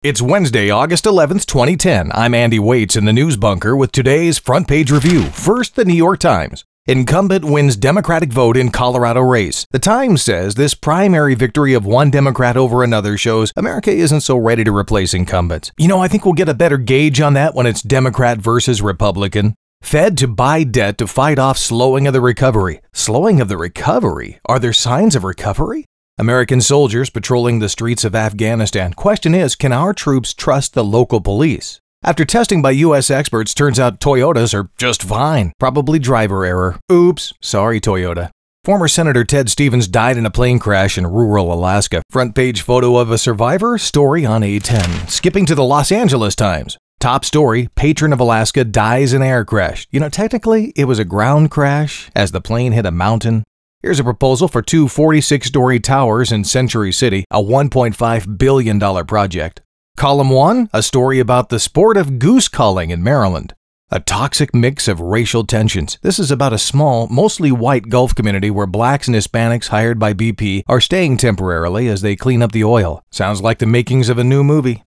It's Wednesday, August 11th, 2010. I'm Andy Waits in the News Bunker with today's front page review. First, the New York Times. Incumbent wins Democratic vote in Colorado race. The Times says this primary victory of one Democrat over another shows America isn't so ready to replace incumbents. I think we'll get a better gauge on that when it's Democrat versus Republican. Fed to buy debt to fight off slowing of the recovery. Slowing of the recovery? Are there signs of recovery? American soldiers patrolling the streets of Afghanistan. Question is, can our troops trust the local police? After testing by U.S. experts, turns out Toyotas are just fine. Probably driver error. Oops, sorry Toyota. Former Senator Ted Stevens died in a plane crash in rural Alaska. Front page photo of a survivor, story on A10. Skipping to the Los Angeles Times. Top story, patron of Alaska dies in air crash. Technically, it was a ground crash as the plane hit a mountain. Here's a proposal for two 46-story towers in Century City, a $1.5 billion project. Column 1, a story about the sport of goose calling in Maryland. A toxic mix of racial tensions. This is about a small, mostly white Gulf community where blacks and Hispanics hired by BP are staying temporarily as they clean up the oil. Sounds like the makings of a new movie.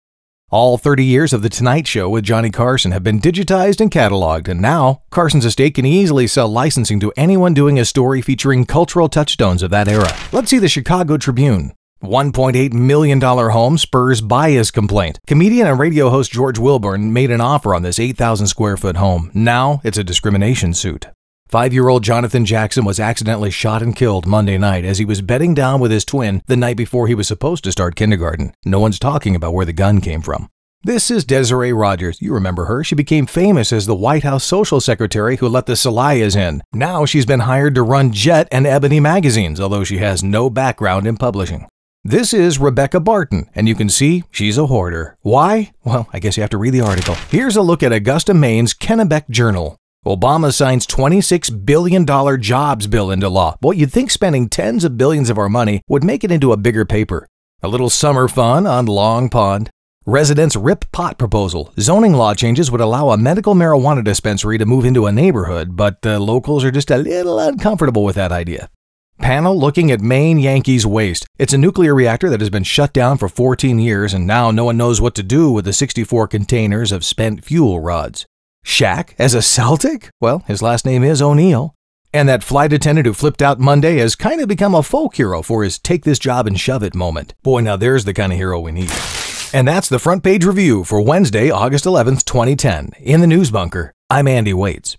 All 30 years of The Tonight Show with Johnny Carson have been digitized and cataloged, and now Carson's estate can easily sell licensing to anyone doing a story featuring cultural touchstones of that era. Let's see the Chicago Tribune. $1.8 million home spurs bias complaint. Comedian and radio host George Wilburn made an offer on this 8,000 square foot home. Now it's a discrimination suit. 5-year-old Jonathan Jackson was accidentally shot and killed Monday night as he was bedding down with his twin the night before he was supposed to start kindergarten. No one's talking about where the gun came from. This is Desiree Rogers. You remember her. She became famous as the White House social secretary who let the Salayas in. Now she's been hired to run Jet and Ebony magazines, although she has no background in publishing. This is Rebecca Barton, and you can see she's a hoarder. Why? Well, I guess you have to read the article. Here's a look at Augusta, Maine's Kennebec Journal. Obama signs $26 billion jobs bill into law. Boy, you'd think spending tens of billions of our money would make it into a bigger paper. A little summer fun on Long Pond. Residents rip pot proposal. Zoning law changes would allow a medical marijuana dispensary to move into a neighborhood, but the locals are just a little uncomfortable with that idea. Panel looking at Maine Yankees waste. It's a nuclear reactor that has been shut down for 14 years, and now no one knows what to do with the 64 containers of spent fuel rods. Shaq as a Celtic? Well, his last name is O'Neal. And that flight attendant who flipped out Monday has kind of become a folk hero for his take this job and shove it moment. Boy, now there's the kind of hero we need. And that's the front page review for Wednesday, August 11th, 2010. In the News Bunker, I'm Andy Waits.